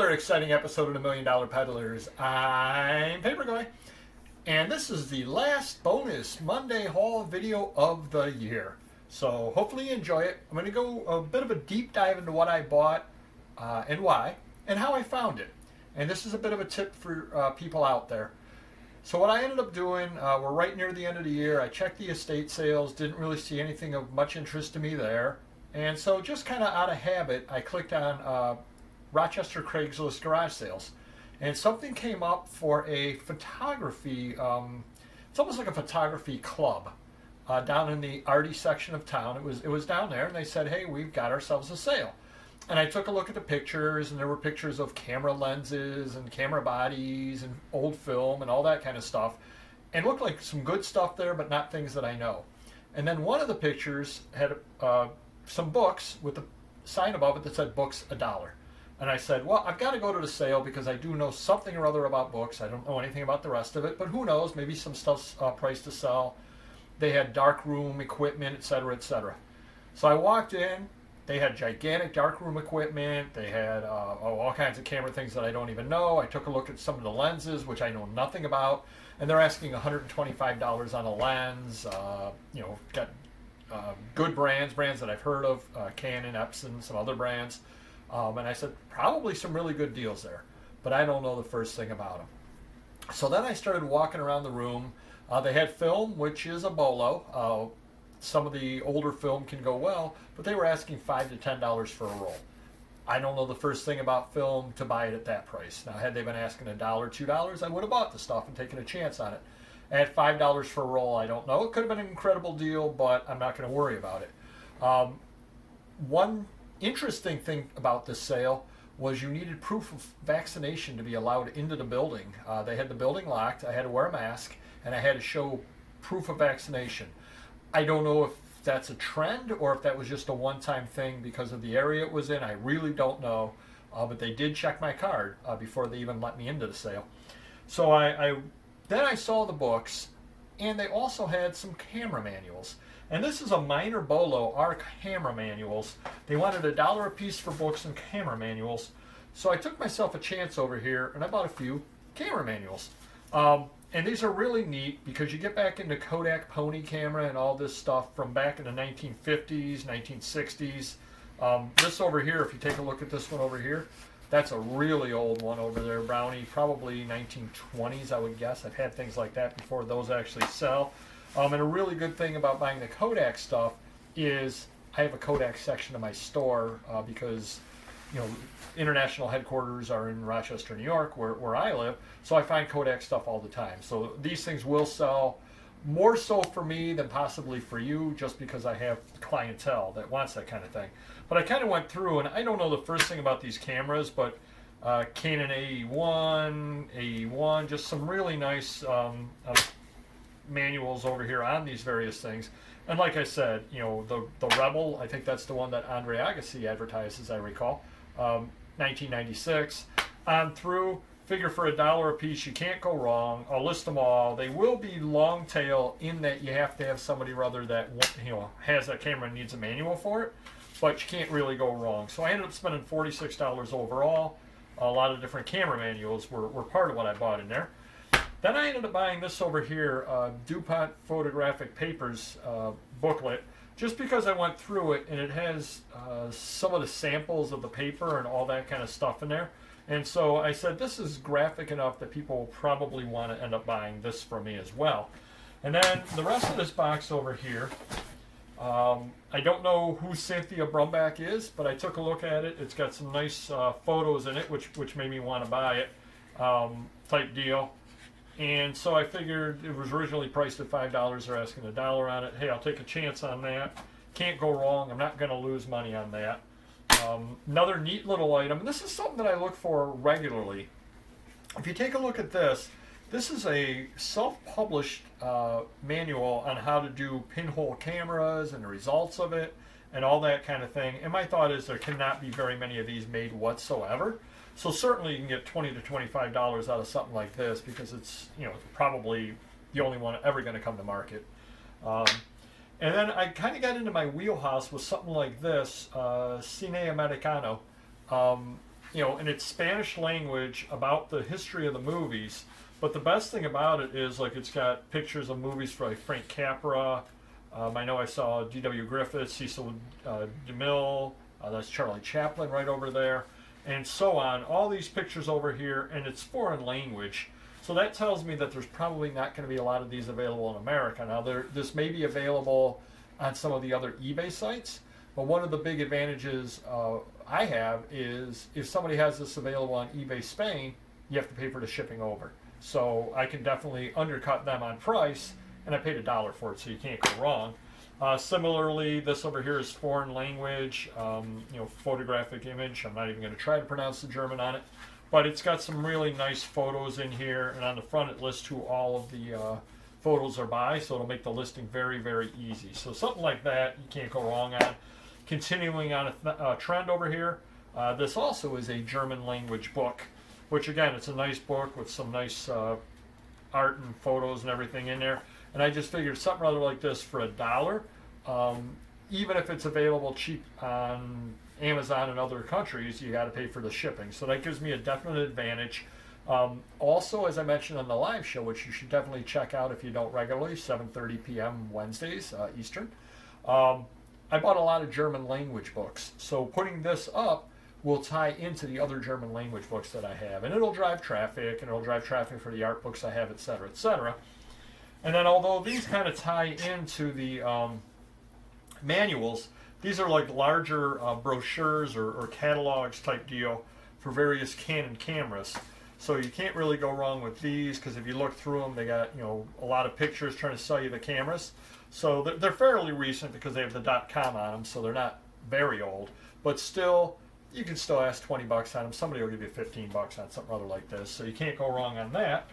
another exciting episode of the Million Dollar Peddlers. I'm Papergoy, and this is the last bonus Monday haul video of the year. So hopefully you enjoy it. I'm going to go a bit of a deep dive into what I bought and why, and how I found it. And this is a bit of a tip for people out there. So what I ended up doing, we're right near the end of the year. I checked the estate sales, didn't really see anything of much interest to me there. And so just kind of out of habit, I clicked on Rochester Craigslist garage sales, and something came up for a photography, it's almost like a photography club down in the arty section of town. It was down there, and they said, hey, we've got ourselves a sale. And I took a look at the pictures, and there were pictures of camera lenses and camera bodies and old film and all that kind of stuff, and looked like some good stuff there, but not things that I know. And then one of the pictures had some books with a sign above it that said books $1. And I said, well, I've got to go to the sale because I do know something or other about books. I don't know anything about the rest of it, but who knows? Maybe some stuff's priced to sell. They had dark room equipment, etc., etc. So I walked in. They had gigantic dark room equipment. They had all kinds of camera things that I don't even know. I took a look at some of the lenses, which I know nothing about, and they're asking $125 on a lens. Got good brands that I've heard of, Canon, Epson, some other brands. And I said, probably some really good deals there, but I don't know the first thing about them. So then I started walking around the room. They had film, which is a bolo. Some of the older film can go well, but they were asking $5 to $10 for a roll. I don't know the first thing about film to buy it at that price. Now, had they been asking $1, $2, I would have bought the stuff and taken a chance on it. At $5 for a roll, I don't know. It could have been an incredible deal, but I'm not going to worry about it. One interesting thing about this sale was you needed proof of vaccination to be allowed into the building. They had the building locked. I had to wear a mask, and I had to show proof of vaccination. I don't know if that's a trend or if that was just a one-time thing because of the area it was in. I really don't know, but they did check my card before they even let me into the sale. So then I saw the books, and they also had some camera manuals. And this is a minor bolo, our camera manuals. They wanted $1 a piece for books and camera manuals. So I took myself a chance over here, and I bought a few camera manuals. And these are really neat because you get back into Kodak Pony camera and all this stuff from back in the 1950s, 1960s. This over here, if you take a look at this one over here, that's a really old one over there, Brownie, probably 1920s, I would guess. I've had things like that before those actually sell. And a really good thing about buying the Kodak stuff is I have a Kodak section of my store because, international headquarters are in Rochester, New York, where I live. So I find Kodak stuff all the time. So these things will sell more so for me than possibly for you, just because I have clientele that wants that kind of thing. But I kind of went through, and I don't know the first thing about these cameras, but Canon AE1, just some really nice manuals over here on these various things. And like I said, the Rebel, I think that's the one that Andre Agassi advertised, as I recall, 1996 on through. Figure for $1 a piece, you can't go wrong. I'll list them all. They will be long tail in that you have to have somebody rather that has that camera and needs a manual for it, but you can't really go wrong. So I ended up spending $46 overall. A lot of different camera manuals were part of what I bought in there. Then I ended up buying this over here, DuPont Photographic Papers booklet, just because I went through it and it has some of the samples of the paper and all that kind of stuff in there. And so I said, this is graphic enough that people will probably want to end up buying this from me as well. And then the rest of this box over here, I don't know who Cynthia Brumback is, but I took a look at it. It's got some nice photos in it, which made me want to buy it, type deal. And so I figured it was originally priced at $5. They're asking $1 on it. Hey, I'll take a chance on that. Can't go wrong. I'm not going to lose money on that. Another neat little item. And this is something that I look for regularly. If you take a look at this, this is a self-published manual on how to do pinhole cameras and the results of it and all that kind of thing. And my thought is there cannot be very many of these made whatsoever. So certainly you can get $20 to $25 out of something like this because it's probably the only one ever going to come to market. And then I kind of got into my wheelhouse with something like this, Cine Americano. and it's Spanish language about the history of the movies. But the best thing about it is, like, it's got pictures of movies for, like, Frank Capra. I know I saw D.W. Griffith, Cecil DeMille, that's Charlie Chaplin right over there, and so on. All these pictures over here, and it's foreign language. So that tells me that there's probably not going to be a lot of these available in America. Now, this may be available on some of the other eBay sites, but one of the big advantages I have is if somebody has this available on eBay Spain, you have to pay for the shipping over. So I can definitely undercut them on price, and I paid $1 for it, so you can't go wrong. Similarly, this over here is foreign language, photographic image. I'm not even going to try to pronounce the German on it, but it's got some really nice photos in here, and on the front it lists who all of the photos are by, so it'll make the listing very, very easy. So something like that you can't go wrong on. Continuing on a trend over here, this also is a German language book, which again, it's a nice book with some nice art and photos and everything in there. And I just figured something rather like this for $1, even if it's available cheap on Amazon and other countries, you got to pay for the shipping. So that gives me a definite advantage. Also, as I mentioned on the live show, which you should definitely check out if you don't regularly, 7:30 p.m. Wednesdays Eastern, I bought a lot of German language books. So putting this up will tie into the other German language books that I have. And it'll drive traffic, and it'll drive traffic for the art books I have, etc., etc. And then although these kind of tie into the manuals, these are like larger brochures or catalogs type deal for various Canon cameras. So you can't really go wrong with these, because if you look through them, they got a lot of pictures trying to sell you the cameras. So they're fairly recent because they have the .com on them, so they're not very old. But still, you can still ask 20 bucks on them. Somebody will give you 15 bucks on something other like this, so you can't go wrong on that.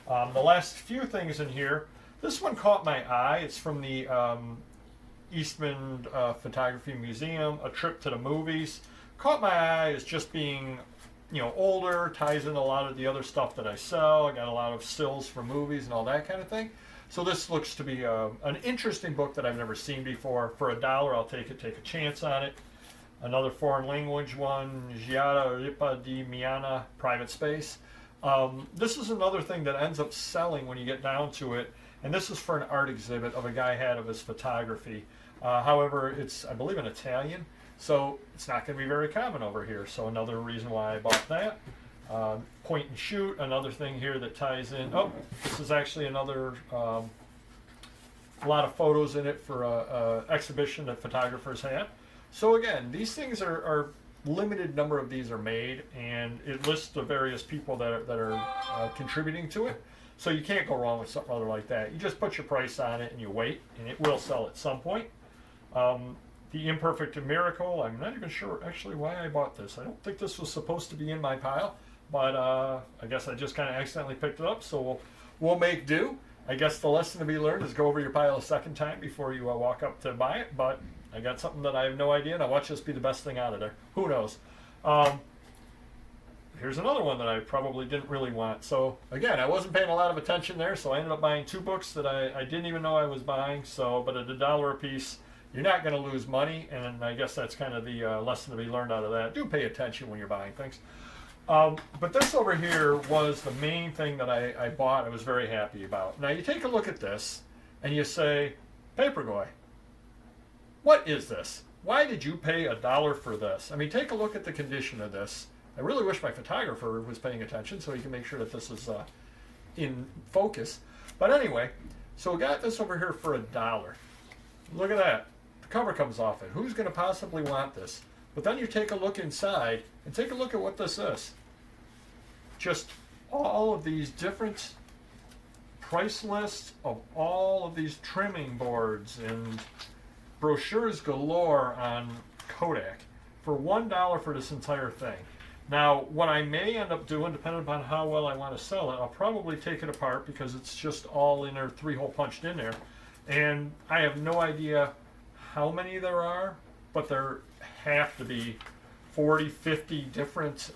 The last few things in here, this one caught my eye. It's from the Eastman Photography Museum, A Trip to the Movies. Caught my eye as just being older, ties in a lot of the other stuff that I sell. I got a lot of stills for movies and all that kind of thing. So this looks to be an interesting book that I've never seen before. For $1, I'll take a chance on it. Another foreign language one, Giada Ripa di Miana, Private Space. This is another thing that ends up selling when you get down to it, and this is for an art exhibit of a guy had of his photography. However, it's, I believe, in Italian, so it's not going to be very common over here. So another reason why I bought that. Point and shoot, another thing here that ties in. Oh, this is actually another, a lot of photos in it for an exhibition that photographers had. So again, these things are limited number of these are made, and it lists the various people that are contributing to it. So you can't go wrong with something other like that. You just put your price on it and you wait, and it will sell at some point. The Imperfect Miracle, I'm not even sure actually why I bought this. I don't think this was supposed to be in my pile, but I guess I just kind of accidentally picked it up, so we'll make do. I guess the lesson to be learned is go over your pile a second time before you walk up to buy it, but I got something that I have no idea, and I watch this be the best thing out of there. Who knows? Here's another one that I probably didn't really want. So again, I wasn't paying a lot of attention there, so I ended up buying 2 books that I didn't even know I was buying. So, but at $1 a piece, you're not going to lose money, and I guess that's kind of the lesson to be learned out of that. Do pay attention when you're buying things. But this over here was the main thing that I bought. I was very happy about. Now you take a look at this, and you say, Papergoy, what is this? Why did you pay $1 for this? I mean, take a look at the condition of this. I really wish my photographer was paying attention so he can make sure that this is in focus. But anyway, so we got this over here for $1. Look at that. The cover comes off it. Who's going to possibly want this? But then you take a look inside and take a look at what this is. Just all of these different price lists of all of these trimming boards and brochures galore on Kodak for $1 for this entire thing. Now, what I may end up doing, depending upon how well I want to sell it, I'll probably take it apart because it's just all in there, 3-hole punched in there. And I have no idea how many there are, but there have to be 40, 50 different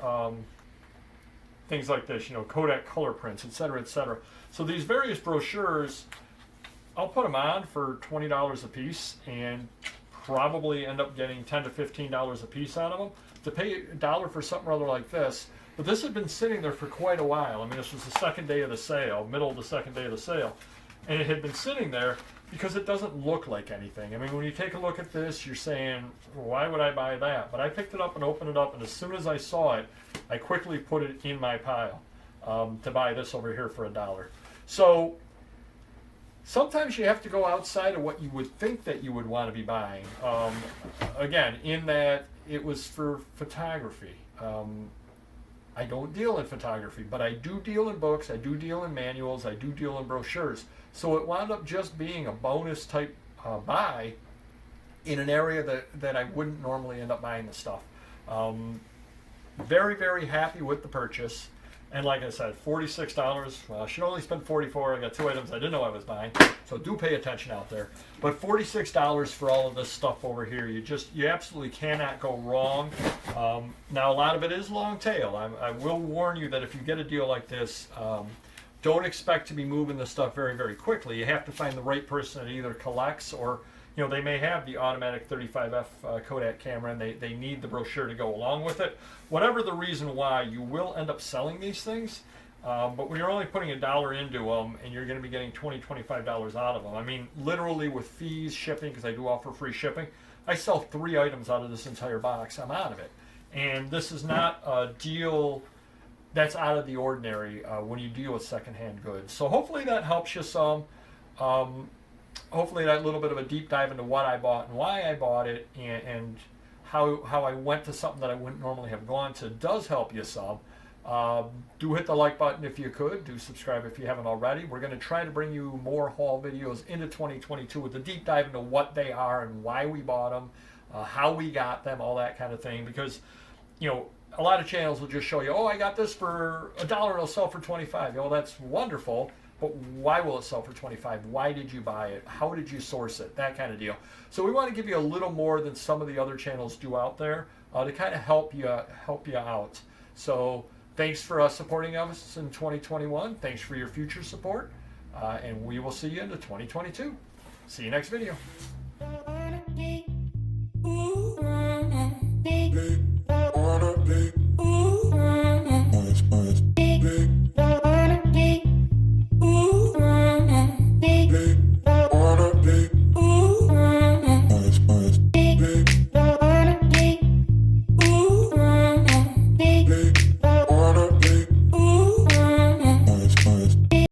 things like this, Kodak color prints, etc., etc. So these various brochures, I'll put them on for $20 a piece and probably end up getting $10 to $15 a piece out of them. to pay $1 for something rather like this. But this had been sitting there for quite a while. I mean, this was the second day of the sale, middle of the second day of the sale. And it had been sitting there because it doesn't look like anything. I mean, when you take a look at this, you're saying, why would I buy that? But I picked it up and opened it up, and as soon as I saw it, I quickly put it in my pile to buy this over here for $1. So sometimes you have to go outside of what you would think that you would want to be buying. Again, in that it was for photography. I don't deal in photography, but I do deal in books, I do deal in manuals, I do deal in brochures. So it wound up just being a bonus type buy in an area that I wouldn't normally end up buying the stuff. Very, very happy with the purchase. And like I said, $46. Well, I should only spend $44. I got 2 items I didn't know I was buying, so do pay attention out there. But $46 for all of this stuff over here, you absolutely cannot go wrong. Now a lot of it is long tail. I will warn you that if you get a deal like this, don't expect to be moving the stuff very, very quickly. You have to find the right person that either collects or, you know, they may have the automatic 35F Kodak camera and they need the brochure to go along with it. Whatever the reason why, you will end up selling these things. But when you're only putting $1 into them and you're going to be getting $20, $25 out of them, I mean, literally with fees, shipping, because I do offer free shipping, I sell 3 items out of this entire box. I'm out of it. And this is not a deal that's out of the ordinary when you deal with secondhand goods. So hopefully that helps you some. Hopefully that little bit of a deep dive into what I bought and why I bought it and how I went to something that I wouldn't normally have gone to does help you some. Do hit the like button if you could. Do subscribe if you haven't already. We're going to try to bring you more haul videos into 2022 with a deep dive into what they are and why we bought them, how we got them, all that kind of thing. Because, you know, a lot of channels will just show you, oh, I got this for $1, it'll sell for 25. Oh, that's wonderful. But why will it sell for 25? Why did you buy it? How did you source it? That kind of deal. So we want to give you a little more than some of the other channels do out there to kind of help you out. So thanks for supporting us in 2021. Thanks for your future support. And we will see you into 2022. See you next video.